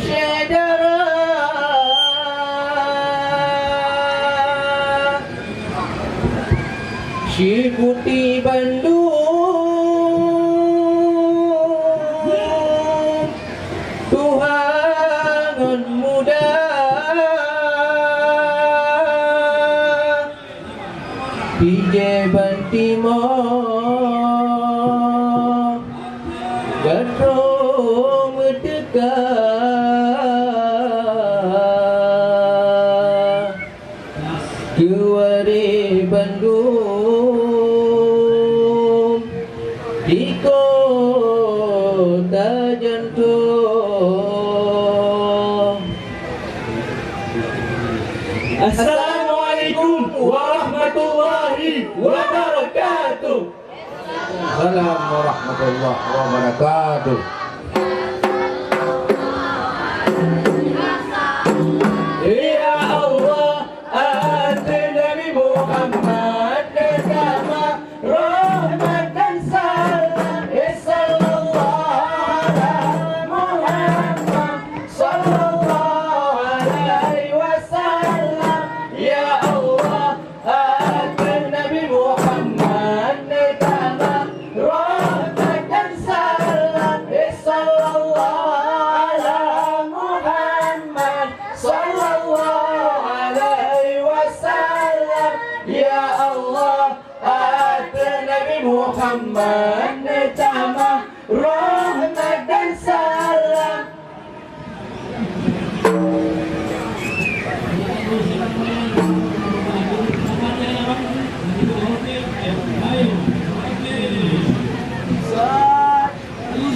syedara Syiputi Bandung Tuhan muda Pije Bantimor Gatro Merdeka Kewari Bandung Di kota jantung Assalamualaikum warahmatullahi wabarakatuh. Assalamualaikum warahmatullahi wabarakatuh. Ya Allah, ati Nabi Muhammad bersama rahmat dan salam. Sallallahu alaihi Muhammad sallallahu alaihi wasallam. Ya Allah, ati Nabi Muhammad bersama rahmat dan salam. Sallallahu alaihi Muhammad sallallahu alaihi wasallam. Ya Allah, ati Nabi Muhammad bersama rahmat dan salam.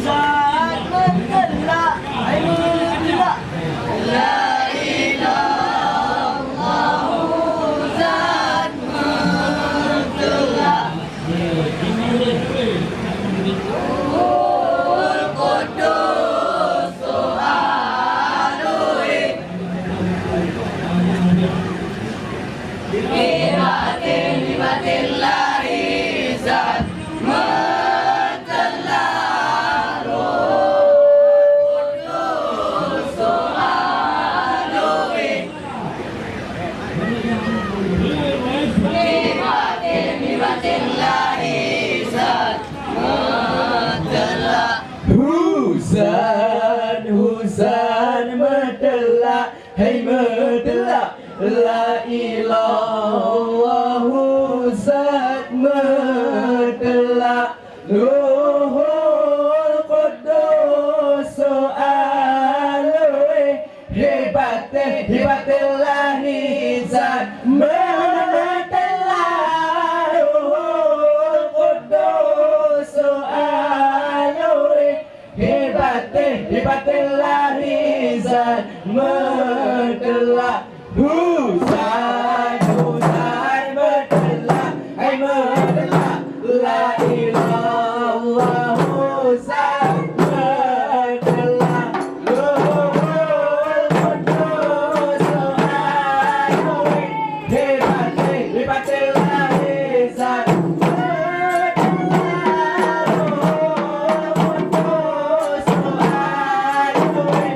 Zat bergelak, bergelak. La ilaha illallah, zat bergelak. Ruhul Qudus Alui Bimatillahi zat bergelak. Ruhul Qudus Alui Bimatillahi zat bergelak. Husan, Husan medelak, hai medelak. La ilallah, Husan medelak. Ruhul Qudus alui hebatillahi zat medelak. Ruhul Qudus alui hebatillahi zat medelak. Husan, Husan medelak, hai medelak. La ilallah, Husan medelak. Ruhul Qudus alui hebatillahi zat medelak. Ruhul Qudus alui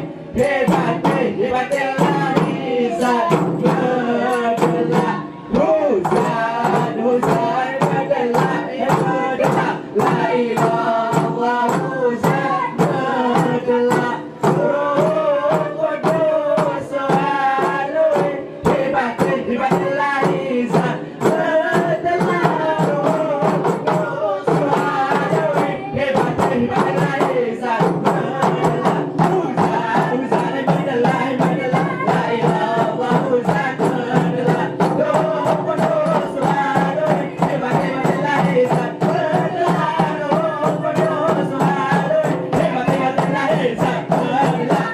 hebatillahi zat bergelak. Husan, Husan bergelak, ya bergelak. La ilallah, Husan bergelak. Ruhul Qudus alui hebatillahi zat bergelak. Ruhul Qudus alui hebatillahi zat bergelak. Husan, Husan bergelak, bergelak. La ilallah, Husan bergelak. Ruhul Qudus alui hebatillahi zat bergelak. Ruhul Qudus alui hebatillahi zat bergelak.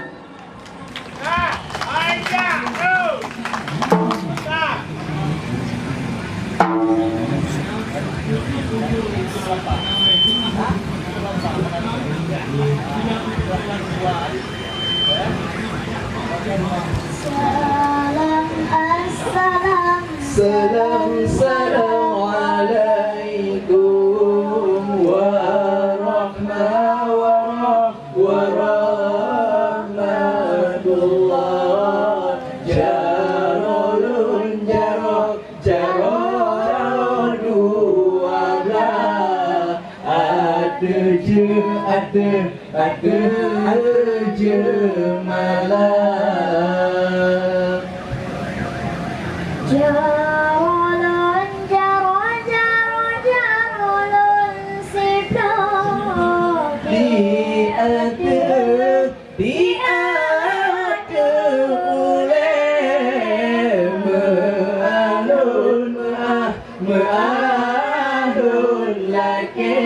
Salam assalam. Salam, salam alaikum warahmatullahi wabarakatuh. kejemalan. Jarolun jaro jaro jarolun siplok Di atas boleh mealun lagi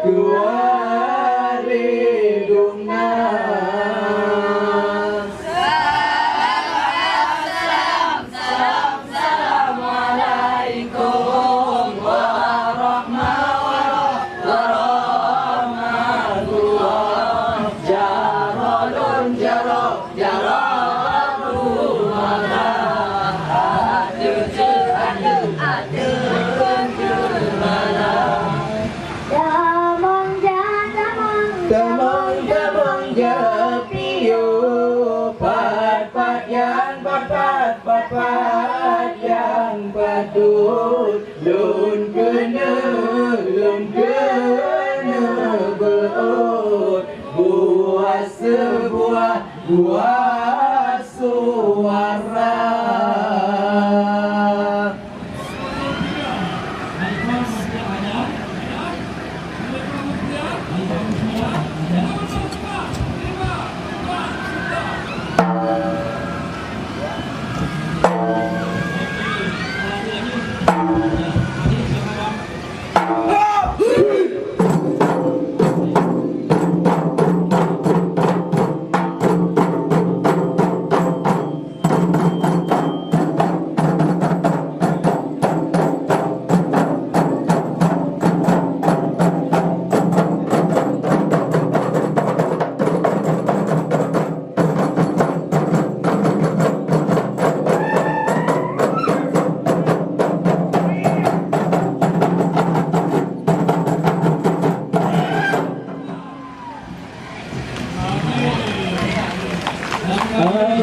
kuari dungna. Assalamualaikum warahmatullahi jarolun jaro Damang japiyo pat yang patut lun kena berut buah suara.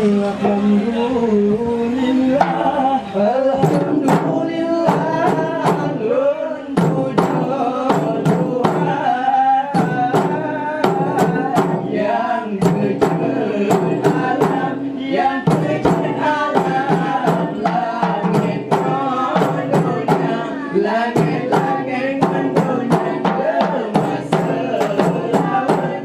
Alhamdulillah lun puja Tuhan yang kejut alam langit kondonya langit kondonya demas selawan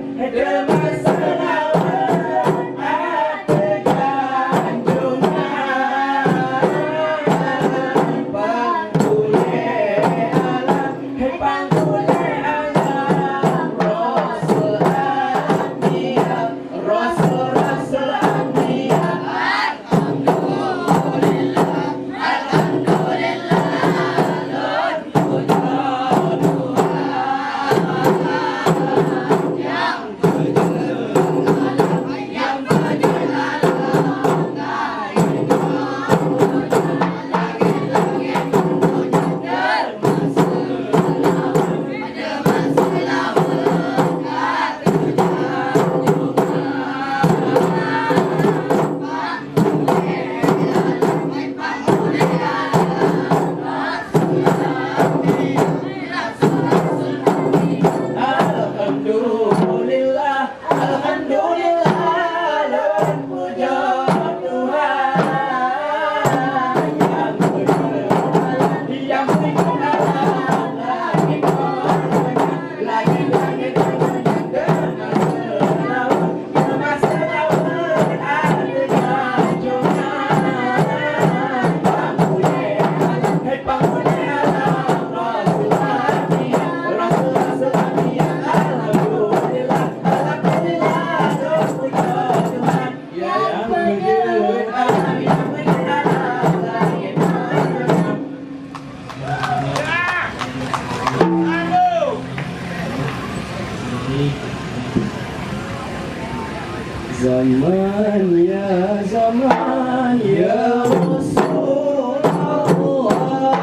Zaman ya Rasulullah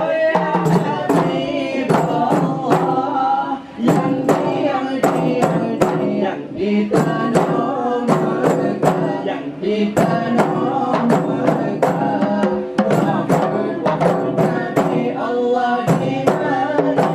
ya Habibullah yang di tanah Mekah, yang di tanah Mekah. Wafat Nabi Allah di Madinah,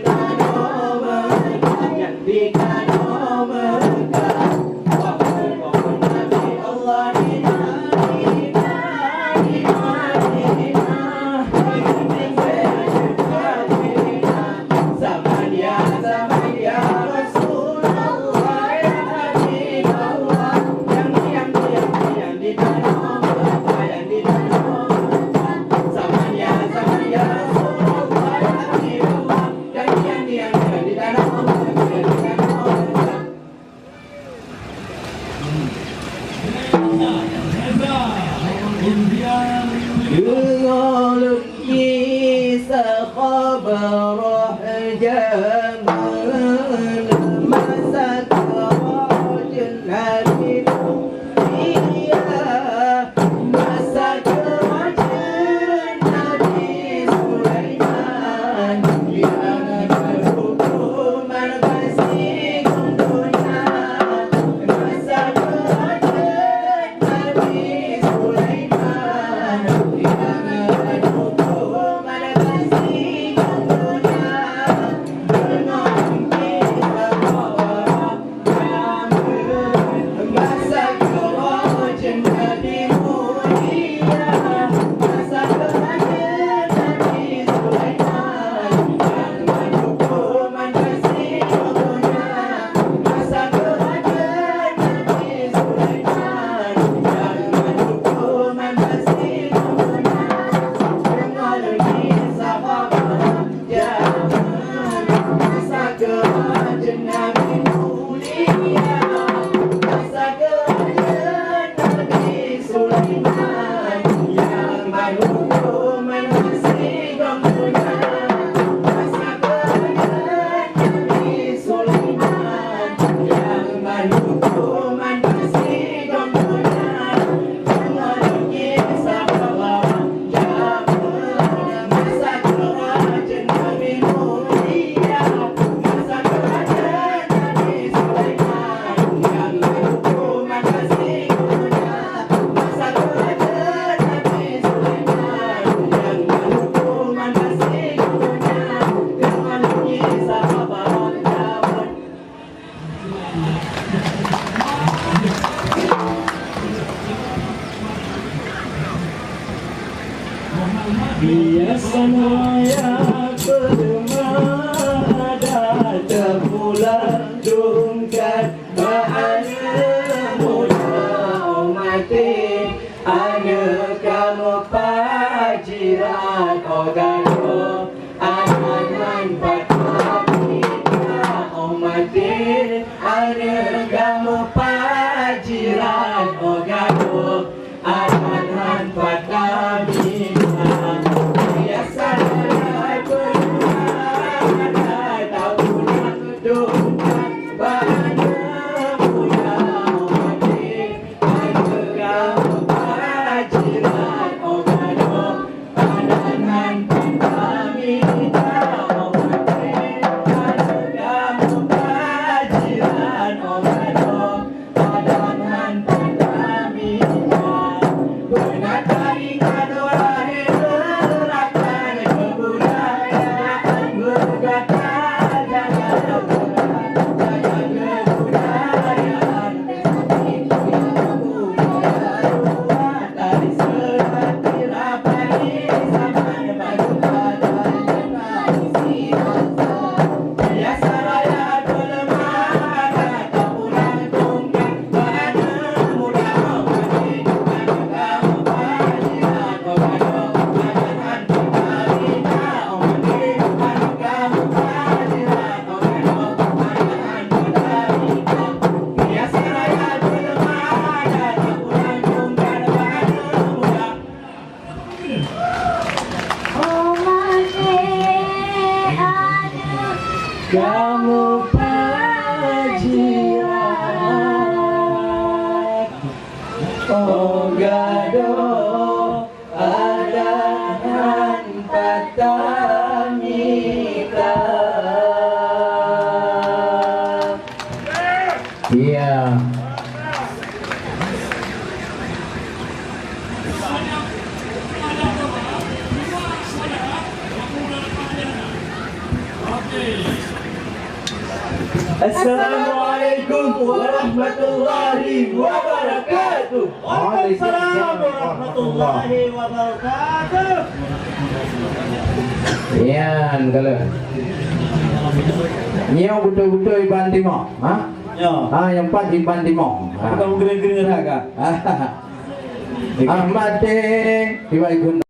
tanah Mekah, yang di tanah Mekah. Wahai Nabi Allah di zaman ya Rasulullah ya Habibullah, yang di tanah Mekah, yang di tanah Mekah. Zaman ya Rasulullah ya Habibullah, yang di tanah Mekah, yang di tanah Mekah. يقول كيس خبر جمال مسك رجل هدي مسك رجل نبي سليمان يا حكم المسيح الدنيا مسك رجل نبي سليمان يا حكم المسيح الدنيا Biasanya permada terpulang dungkan Ma'ana muda mati Ana kamu pajiran Ogano Anan patapita mati Ana kamu pajiran Ogano Anan patapita Kamu pajiran Ogado Adahan Patamita. Iya. Oke. Assalamualaikum warahmatullahi wabarakatuh. Waalaikumsalam warahmatullahi wabarakatuh. Yan kalau Nyo betul-betul Iban Timur. Ha? Ya. Yang empat Iban Timur. Bukan green-green agak. Ahmad Iban Guna.